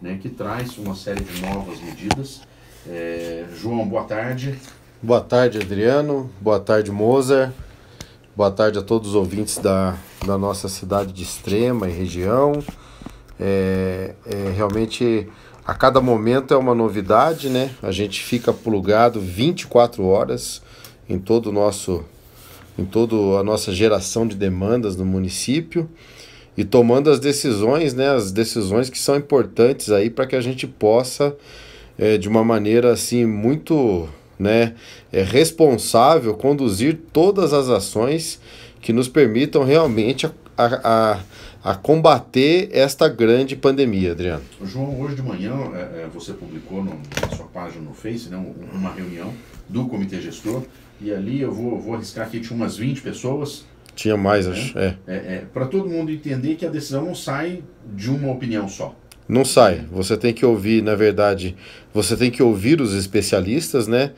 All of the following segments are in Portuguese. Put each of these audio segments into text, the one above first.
né, que traz uma série de novas medidas. João, boa tarde. Boa tarde, Adriano. Boa tarde, Mozart. Boa tarde a todos os ouvintes da nossa cidade de Extrema e região. Realmente, a cada momento é uma novidade, né? A gente fica plugado 24 horas em toda a nossa geração de demandas no município e tomando as decisões, né? As decisões que são importantes aí para que a gente possa, de uma maneira assim muito, né, responsável, conduzir todas as ações que nos permitam realmente a combater esta grande pandemia, Adriano. João, hoje de manhã você publicou na sua página no Face, né, uma reunião do Comitê Gestor, e ali eu vou arriscar aqui, tinha umas 20 pessoas. Tinha mais, né? Acho. Para todo mundo entender que a decisão não sai de uma opinião só. Não sai. Você tem que ouvir, na verdade, você tem que ouvir os especialistas, né?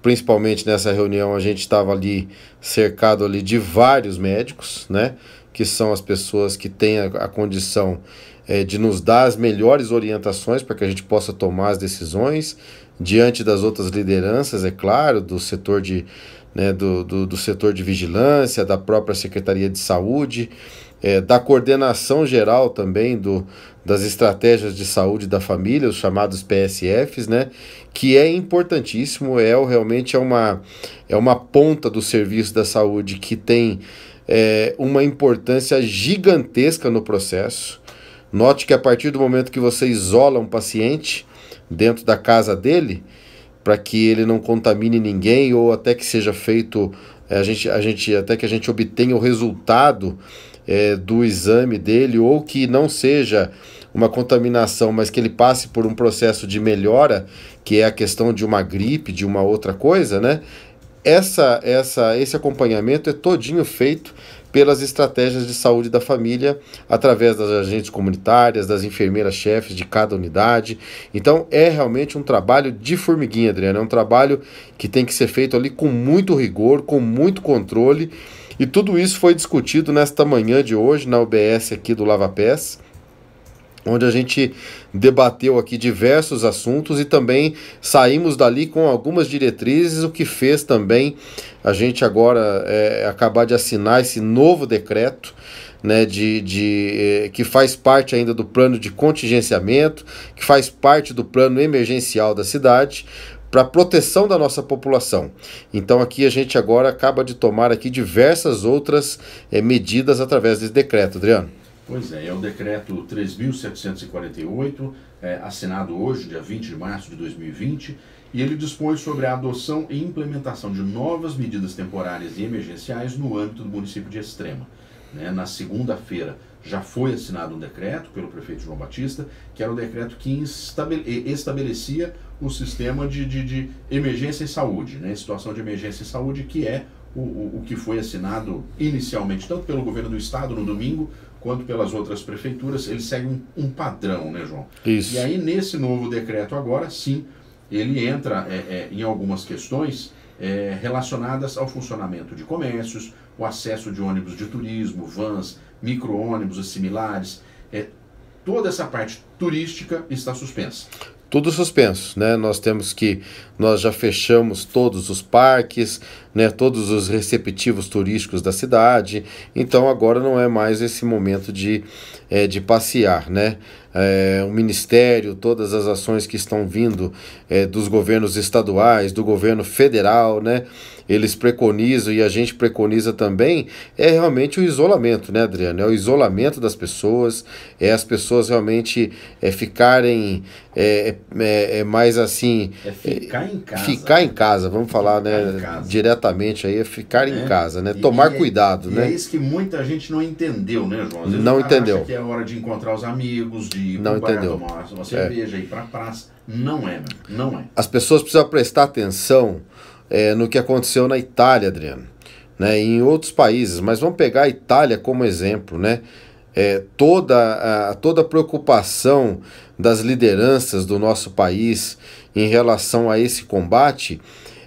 Principalmente nessa reunião a gente estava ali cercado ali de vários médicos, né? Que são as pessoas que têm a condição de nos dar as melhores orientações para que a gente possa tomar as decisões diante das outras lideranças, é claro, do setor do setor de vigilância, da própria Secretaria de Saúde, da coordenação geral também das estratégias de saúde da família, os chamados PSFs, né? Que é importantíssimo, realmente é uma ponta do serviço da saúde que tem uma importância gigantesca no processo. Note que a partir do momento que você isola um paciente dentro da casa dele, para que ele não contamine ninguém, ou até que seja feito, até que a gente obtenha o resultado do exame dele, ou que não seja uma contaminação, mas que ele passe por um processo de melhora, que é a questão de uma gripe, de uma outra coisa, né? Esse acompanhamento é todinho feito pelas estratégias de saúde da família, através das agentes comunitárias, das enfermeiras-chefes de cada unidade. Então, é realmente um trabalho de formiguinha, Adriano. É um trabalho que tem que ser feito ali com muito rigor, com muito controle. E tudo isso foi discutido nesta manhã de hoje, na UBS aqui do Lava Pés, onde a gente debateu aqui diversos assuntos e também saímos dali com algumas diretrizes, o que fez também a gente agora acabar de assinar esse novo decreto, né, que faz parte ainda do plano de contingenciamento, que faz parte do plano emergencial da cidade, para proteção da nossa população. Então aqui a gente agora acaba de tomar aqui diversas outras medidas através desse decreto, Adriano. Pois é o decreto 3.748, assinado hoje, dia 20 de março de 2020, e ele dispõe sobre a adoção e implementação de novas medidas temporárias e emergenciais no âmbito do município de Extrema. Na segunda-feira já foi assinado um decreto pelo prefeito João Batista, que era o decreto que estabelecia o sistema de emergência em saúde, situação de emergência em saúde, que é o que foi assinado inicialmente, tanto pelo governo do estado no domingo, quanto pelas outras prefeituras. Ele segue um padrão, né, João? Isso. E aí, nesse novo decreto agora, sim, ele entra em algumas questões relacionadas ao funcionamento de comércios, o acesso de ônibus de turismo, vans, micro-ônibus e similares. Toda essa parte turística está suspensa. Tudo suspenso, né? Nós já fechamos todos os parques, né? Todos os receptivos turísticos da cidade. Então agora não é mais esse momento de passear, né? O Ministério, todas as ações que estão vindo dos governos estaduais, do governo federal, né? Eles preconizam, e a gente preconiza também, realmente o isolamento, né, Adriano? É o isolamento das pessoas, as pessoas realmente ficarem mais assim... ficar em casa. Ficar em casa, vamos falar, né, diretamente aí, ficar em casa, né? Tomar cuidado, né? É isso que muita gente não entendeu, né, João? Às vezes não o cara entendeu. acha que é hora de encontrar os amigos, de ir não pro bar, entendeu. tomar uma cerveja, ir pra praça. Não é, não é. As pessoas precisam prestar atenção no que aconteceu na Itália, Adriano, né, em outros países, mas vamos pegar a Itália como exemplo, né? Toda a preocupação das lideranças do nosso país em relação a esse combate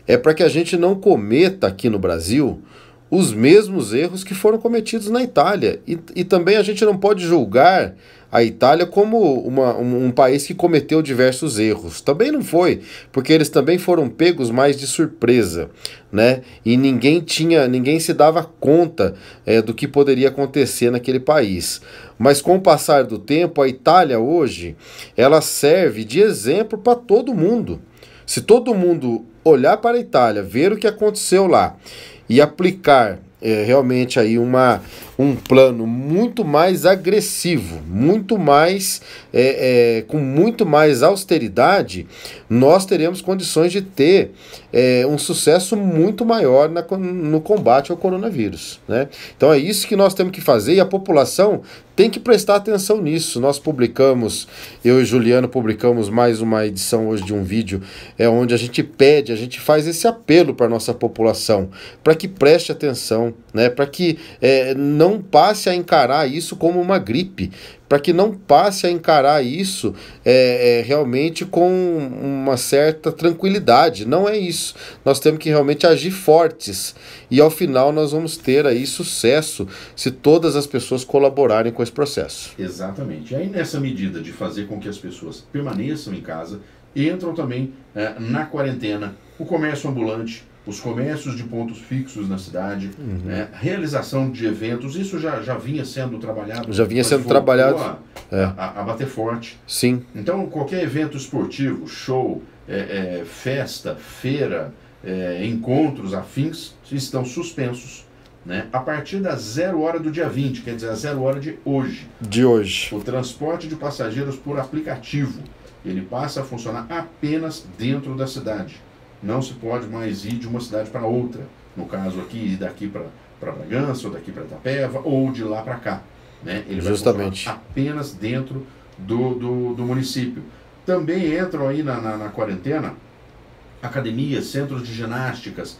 é para que a gente não cometa aqui no Brasil os mesmos erros que foram cometidos na Itália. E também a gente não pode julgar a Itália como um país que cometeu diversos erros. Também não foi, porque eles também foram pegos mais de surpresa, né? E ninguém se dava conta do que poderia acontecer naquele país. Mas com o passar do tempo, a Itália hoje, ela serve de exemplo para todo mundo. Se todo mundo olhar para a Itália, ver o que aconteceu lá e aplicar realmente aí um plano muito mais agressivo, muito mais com muito mais austeridade, nós teremos condições de ter um sucesso muito maior no combate ao coronavírus, né? Então é isso que nós temos que fazer e a população tem que prestar atenção nisso. Nós publicamos, eu e Juliano publicamos mais uma edição hoje de um vídeo onde a gente faz esse apelo para a nossa população, para que preste atenção, né? Para que não passe a encarar isso como uma gripe, para que não passe a encarar isso realmente com uma certa tranquilidade. Não é isso. Nós temos que realmente agir fortes e ao final nós vamos ter aí sucesso se todas as pessoas colaborarem com esse processo. Exatamente. E aí nessa medida de fazer com que as pessoas permaneçam em casa, entram também na quarentena o comércio ambulante, os comércios de pontos fixos na cidade, realização de eventos, isso já vinha sendo trabalhado. Já vinha sendo trabalhado. A bater forte. Sim. Então, qualquer evento esportivo, show, festa, feira, encontros afins, estão suspensos, né? A partir das 0 hora do dia 20, quer dizer, a 0 hora de hoje. De hoje. O transporte de passageiros por aplicativo, ele passa a funcionar apenas dentro da cidade. Não se pode mais ir de uma cidade para outra. No caso aqui, ir daqui para Bragança, ou daqui para Itapeva, ou de lá para cá, né? Ele Justamente. vai funcionar apenas dentro do município. Também entram aí na quarentena academias, centros de ginásticas,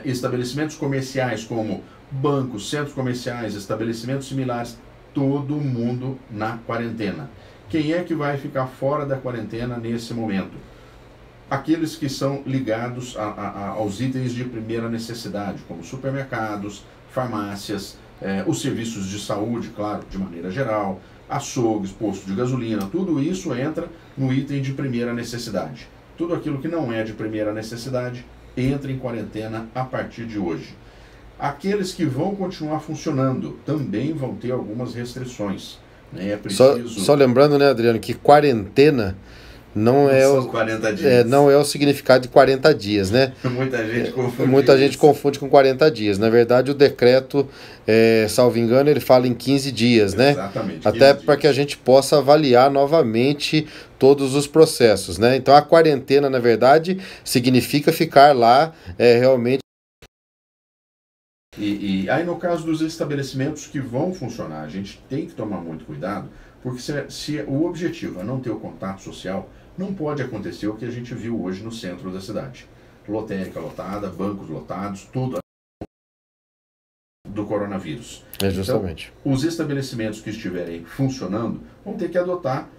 estabelecimentos comerciais como bancos, centros comerciais, estabelecimentos similares, todo mundo na quarentena. Quem é que vai ficar fora da quarentena nesse momento? Aqueles que são ligados aos itens de primeira necessidade, como supermercados, farmácias, os serviços de saúde, claro, de maneira geral, açougues, postos de gasolina, tudo isso entra no item de primeira necessidade. Tudo aquilo que não é de primeira necessidade entra em quarentena a partir de hoje. Aqueles que vão continuar funcionando também vão ter algumas restrições, né? É preciso... Só lembrando, né, Adriano, que quarentena não são 40 dias. Não é o significado de 40 dias, né? Muita gente confunde com 40 dias. Na verdade, o decreto, salvo engano, ele fala em 15 dias, né? Exatamente. Até para que a gente possa avaliar novamente todos os processos, né? Então, a quarentena, na verdade, significa ficar lá realmente. E aí, no caso dos estabelecimentos que vão funcionar, a gente tem que tomar muito cuidado, porque se o objetivo é não ter o contato social, não pode acontecer o que a gente viu hoje no centro da cidade. Lotérica lotada, bancos lotados, tudo do coronavírus. Justamente. Então, os estabelecimentos que estiverem funcionando vão ter que adotar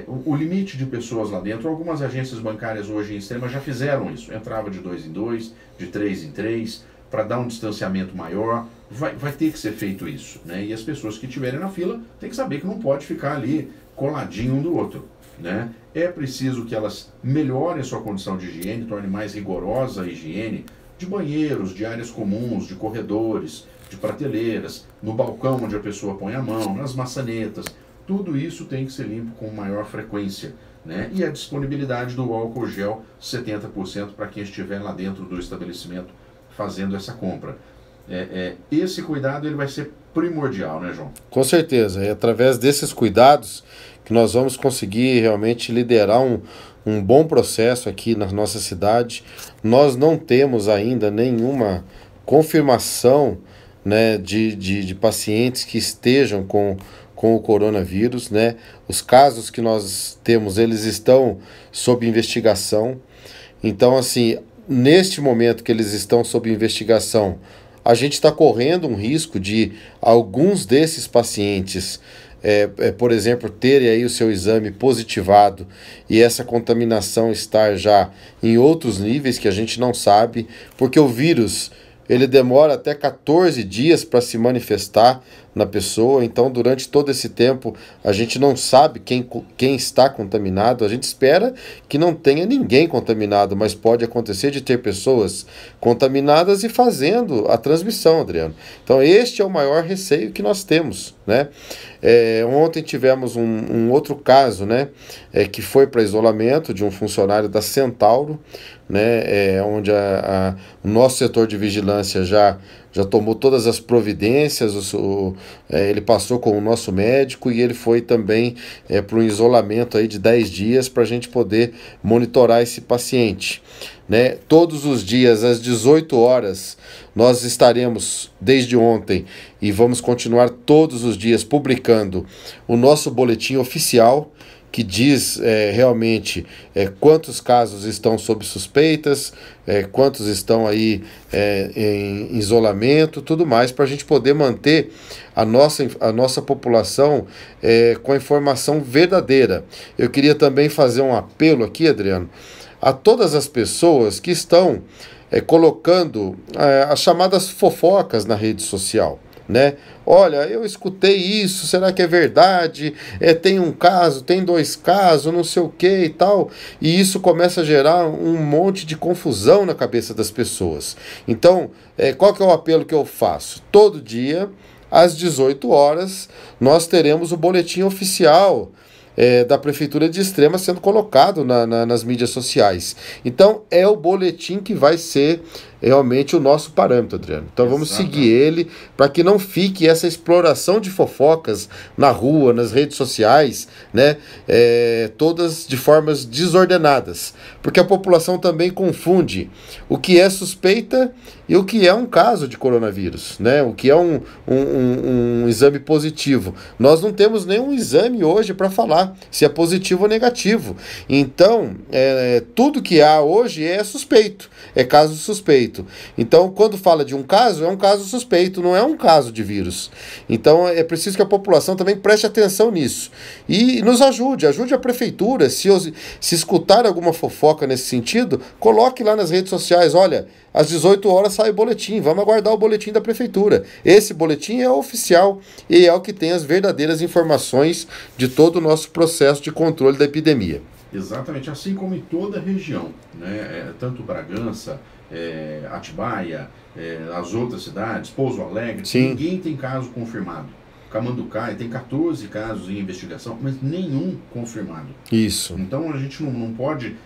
o limite de pessoas lá dentro. Algumas agências bancárias hoje em Extrema já fizeram isso. Entrava de 2 em 2, de 3 em 3, para dar um distanciamento maior. Vai ter que ser feito isso, né? E as pessoas que estiverem na fila têm que saber que não pode ficar ali coladinho um do outro, né? É preciso que elas melhorem a sua condição de higiene, tornem mais rigorosa a higiene de banheiros, de áreas comuns, de corredores, de prateleiras, no balcão onde a pessoa põe a mão, nas maçanetas. Tudo isso tem que ser limpo com maior frequência, né? E a disponibilidade do álcool gel 70% para quem estiver lá dentro do estabelecimento fazendo essa compra. Esse cuidado ele vai ser primordial, né, João? Com certeza. É através desses cuidados que nós vamos conseguir realmente liderar um bom processo aqui na nossa cidade. Nós não temos ainda nenhuma confirmação, né, de pacientes que estejam com o coronavírus, né? Os casos que nós temos, eles estão sob investigação. Então, assim, neste momento que eles estão sob investigação, a gente está correndo um risco de alguns desses pacientes, por exemplo, terem aí o seu exame positivado e essa contaminação estar já em outros níveis que a gente não sabe, porque o vírus, ele demora até 14 dias para se manifestar na pessoa. Então, durante todo esse tempo, a gente não sabe quem está contaminado. A gente espera que não tenha ninguém contaminado, mas pode acontecer de ter pessoas contaminadas e fazendo a transmissão, Adriano. Então, este é o maior receio que nós temos, né? Ontem tivemos um outro caso, né? Que foi para isolamento de um funcionário da Centauro, né? Onde o nosso setor de vigilância já tomou todas as providências, ele passou com o nosso médico e ele foi também para um isolamento aí de 10 dias para a gente poder monitorar esse paciente. Né? Todos os dias, às 18 horas, nós estaremos, desde ontem, e vamos continuar todos os dias publicando o nosso boletim oficial, que diz realmente quantos casos estão sob suspeitas, quantos estão aí em isolamento, tudo mais, para a gente poder manter a nossa população com a informação verdadeira. Eu queria também fazer um apelo aqui, Adriano, a todas as pessoas que estão colocando as chamadas fofocas na rede social. Né? Olha, eu escutei isso, será que é verdade? Tem um caso, tem 2 casos, não sei o que e tal. E isso começa a gerar um monte de confusão na cabeça das pessoas. Então, qual que é o apelo que eu faço? Todo dia, às 18 horas, nós teremos o boletim oficial da Prefeitura de Extrema sendo colocado nas mídias sociais. Então, é o boletim que vai ser realmente o nosso parâmetro, Adriano. Então vamos seguir ele para que não fique essa exploração de fofocas na rua, nas redes sociais, né? Todas de formas desordenadas, porque a população também confunde o que é suspeita e o que é um caso de coronavírus, né? O que é um exame positivo. Nós não temos nenhum exame hoje para falar se é positivo ou negativo. Então, tudo que há hoje é suspeito, é caso suspeito. Então, quando fala de um caso, é um caso suspeito, não é um caso de vírus. Então, é preciso que a população também preste atenção nisso. E nos ajude a prefeitura. Se escutar alguma fofoca nesse sentido, coloque lá nas redes sociais, olha, às 18 horas sai o boletim, vamos aguardar o boletim da prefeitura. Esse boletim é oficial e é o que tem as verdadeiras informações de todo o nosso processo de controle da epidemia. Exatamente, assim como em toda a região, né? Tanto Bragança, Atibaia, as outras cidades, Pouso Alegre, Sim. Ninguém tem caso confirmado. Camanducaia tem 14 casos em investigação, mas nenhum confirmado. Isso. Então a gente não pode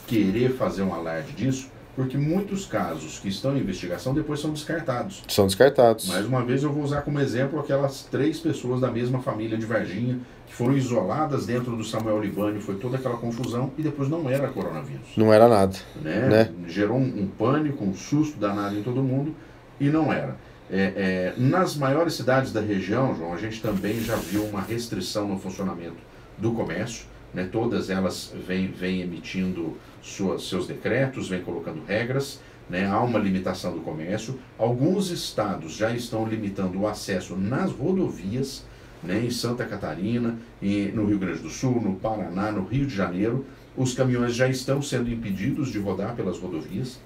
querer fazer um alarde disso, porque muitos casos que estão em investigação depois são descartados. São descartados. Mais uma vez eu vou usar como exemplo aquelas 3 pessoas da mesma família de Varginha que foram isoladas dentro do Samuel Libânio, foi toda aquela confusão e depois não era coronavírus. Não era nada. Né? Gerou um pânico, um susto danado em todo mundo e não era. Nas maiores cidades da região, João, a gente também já viu uma restrição no funcionamento do comércio, né? Todas elas vêm emitindo seus decretos, vêm colocando regras, né? Há uma limitação do comércio. Alguns estados já estão limitando o acesso nas rodovias, né? Em Santa Catarina, no Rio Grande do Sul, no Paraná, no Rio de Janeiro. Os caminhões já estão sendo impedidos de rodar pelas rodovias,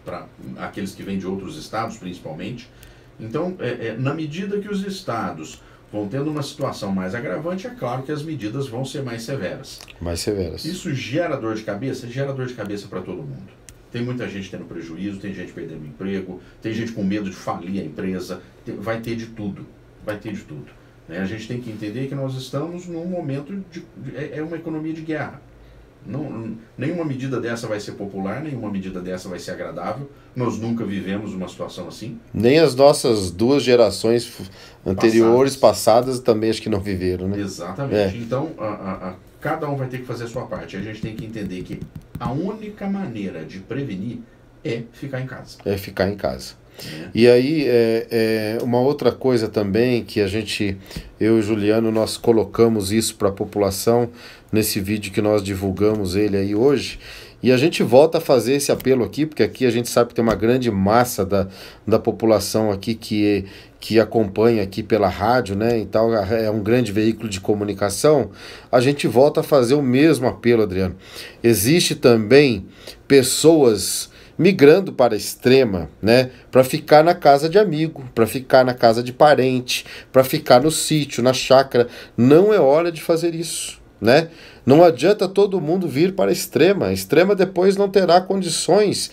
para aqueles que vêm de outros estados principalmente. Então, na medida que os estados vão tendo uma situação mais agravante, é claro que as medidas vão ser mais severas. Mais severas. Isso gera dor de cabeça? Gera dor de cabeça para todo mundo. Tem muita gente tendo prejuízo, tem gente perdendo emprego, tem gente com medo de falir a empresa, vai ter de tudo, né? A gente tem que entender que nós estamos num momento é uma economia de guerra. Nenhuma medida dessa vai ser popular, nenhuma medida dessa vai ser agradável. Nós nunca vivemos uma situação assim. Nem as nossas 2 gerações anteriores, passadas, também acho que não viveram, né? Exatamente. Então, cada um vai ter que fazer a sua parte. A gente tem que entender que a única maneira de prevenir é ficar em casa. É ficar em casa. E aí, uma outra coisa também que eu e o Juliano, nós colocamos isso para a população nesse vídeo que nós divulgamos ele aí hoje, e a gente volta a fazer esse apelo aqui, porque aqui a gente sabe que tem uma grande massa da população aqui que acompanha aqui pela rádio, né? Então é um grande veículo de comunicação. A gente volta a fazer o mesmo apelo, Adriano. Existe também pessoas migrando para a extrema, né? Para ficar na casa de amigo, para ficar na casa de parente, para ficar no sítio, na chácara. Não é hora de fazer isso, né? Não adianta todo mundo vir para a extrema. A extrema depois não terá condições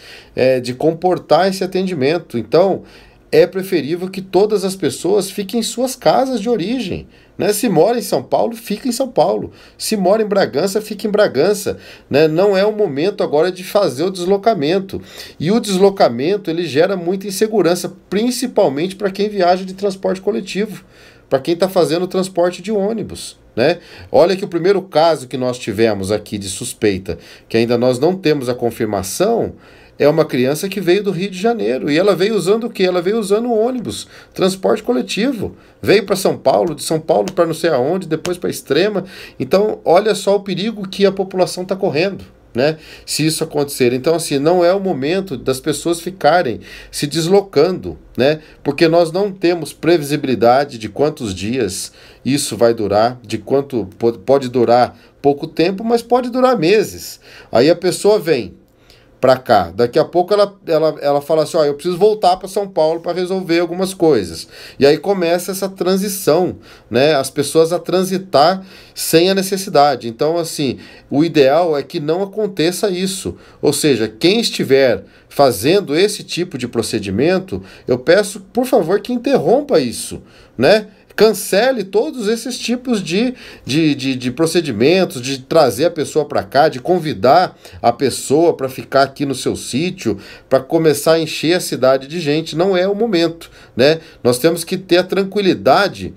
de comportar esse atendimento. Então, é preferível que todas as pessoas fiquem em suas casas de origem, né? Se mora em São Paulo, fica em São Paulo. Se mora em Bragança, fica em Bragança, né? Não é o momento agora de fazer o deslocamento. E o deslocamento, ele gera muita insegurança, principalmente para quem viaja de transporte coletivo, para quem está fazendo transporte de ônibus, né? Olha que o primeiro caso que nós tivemos aqui de suspeita, que ainda nós não temos a confirmação, é uma criança que veio do Rio de Janeiro. E ela veio usando o quê? Ela veio usando ônibus, transporte coletivo. Veio para São Paulo, de São Paulo para não sei aonde, depois para Extrema. Então, olha só o perigo que a população está correndo, né? Se isso acontecer. Então, assim, não é o momento das pessoas ficarem se deslocando, né? Porque nós não temos previsibilidade de quantos dias isso vai durar, de quanto pode durar pouco tempo, mas pode durar meses. Aí a pessoa vem para cá. Daqui a pouco ela fala assim, ó, eu preciso voltar para São Paulo para resolver algumas coisas. E aí começa essa transição, né? As pessoas a transitar sem a necessidade. Então, assim, o ideal é que não aconteça isso. Ou seja, quem estiver fazendo esse tipo de procedimento, eu peço, por favor, que interrompa isso, né? Cancele todos esses tipos de procedimentos, de trazer a pessoa para cá, de convidar a pessoa para ficar aqui no seu sítio, para começar a encher a cidade de gente. Não é o momento, né? Nós temos que ter a tranquilidade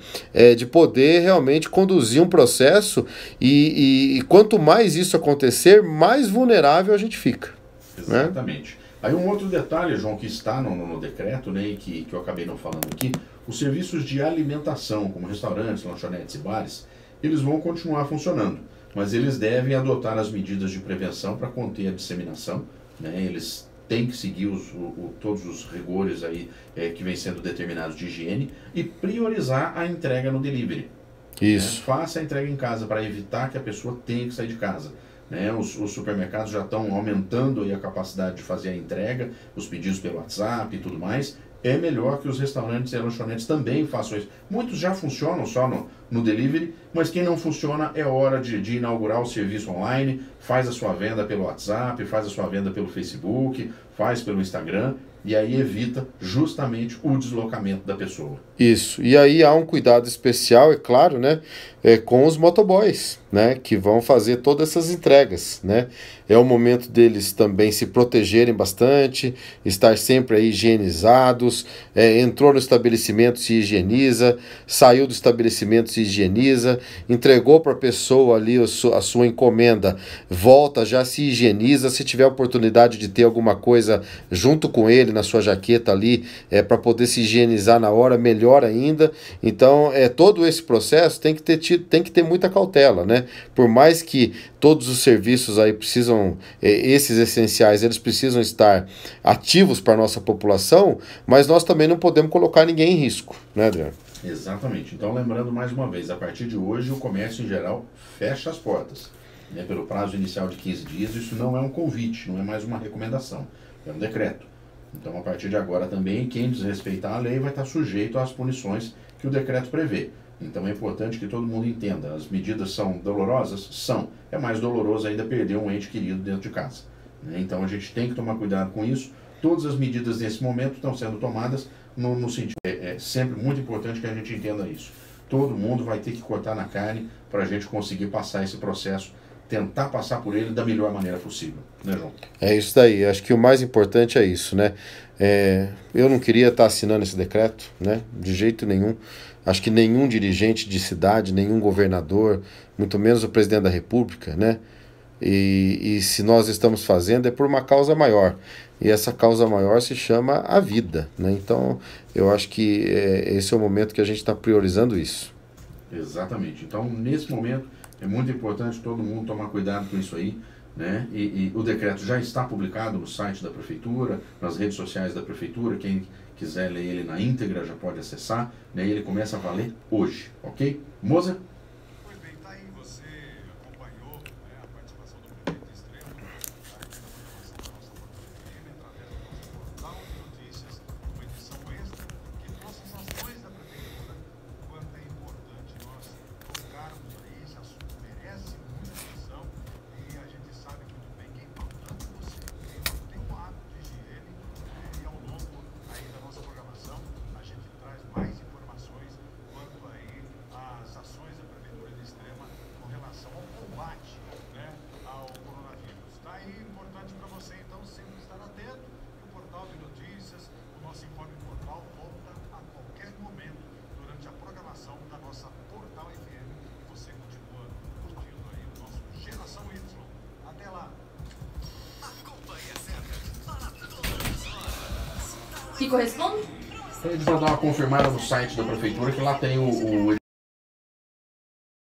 de poder realmente conduzir um processo e quanto mais isso acontecer, mais vulnerável a gente fica. Exatamente. Né? Aí um outro detalhe, João, que está no decreto, né, e que eu acabei não falando aqui, os serviços de alimentação, como restaurantes, lanchonetes e bares, eles vão continuar funcionando, mas eles devem adotar as medidas de prevenção para conter a disseminação, né? Eles têm que seguir todos os rigores aí, que vêm sendo determinados de higiene e priorizar a entrega no delivery. Isso. Faça a entrega em casa para evitar que a pessoa tenha que sair de casa. Né? Os supermercados já estão aumentando aí a capacidade de fazer a entrega, os pedidos pelo WhatsApp e tudo mais. É melhor que os restaurantes e lanchonetes também façam isso. Muitos já funcionam só no delivery, mas quem não funciona é hora de inaugurar o serviço online, faz a sua venda pelo WhatsApp, faz a sua venda pelo Facebook, faz pelo Instagram, e aí evita justamente o deslocamento da pessoa. Isso, e aí há um cuidado especial, é claro, né, com os motoboys, né, que vão fazer todas essas entregas, né. É o momento deles também se protegerem bastante, estar sempre aí higienizados, entrou no estabelecimento, se higieniza, saiu do estabelecimento, se higieniza, entregou para a pessoa ali a sua encomenda, volta, já se higieniza, se tiver oportunidade de ter alguma coisa junto com ele, na sua jaqueta ali, para poder se higienizar na hora, melhor ainda. Então, todo esse processo tem que ter muita cautela, né? Por mais que todos os serviços aí precisam, esses essenciais, eles precisam estar ativos para a nossa população, mas nós também não podemos colocar ninguém em risco, né, Adriano? Exatamente. Então, lembrando mais uma vez, a partir de hoje, o comércio em geral fecha as portas, né, pelo prazo inicial de 15 dias. Isso não é um convite, não é mais uma recomendação, é um decreto. Então, a partir de agora também, quem desrespeitar a lei vai estar sujeito às punições que o decreto prevê. Então, é importante que todo mundo entenda. As medidas são dolorosas? São. É mais doloroso ainda perder um ente querido dentro de casa, né? Então, a gente tem que tomar cuidado com isso. Todas as medidas nesse momento estão sendo tomadas no sentido... É sempre muito importante que a gente entenda isso. Todo mundo vai ter que cortar na carne para a gente conseguir passar esse processo, tentar passar por ele da melhor maneira possível, né, João? É isso daí, acho que o mais importante é isso, né? Eu não queria estar assinando esse decreto, né? De jeito nenhum. Acho que nenhum dirigente de cidade, nenhum governador, muito menos o presidente da República, né? E se nós estamos fazendo é por uma causa maior. E essa causa maior se chama a vida, né? Então, eu acho que esse é o momento que a gente está priorizando isso. Exatamente. Então, nesse momento, é muito importante todo mundo tomar cuidado com isso aí, né? E o decreto já está publicado no site da Prefeitura, nas redes sociais da Prefeitura. Quem quiser ler ele na íntegra já pode acessar, né? E ele começa a valer hoje, ok? Moza? Pois bem, tá aí, você acompanhou, né, a participação do prefeito Extrema, a participação da nossa pandemia, através que corresponde? Eles vão dar uma confirmada no site da prefeitura que lá tem o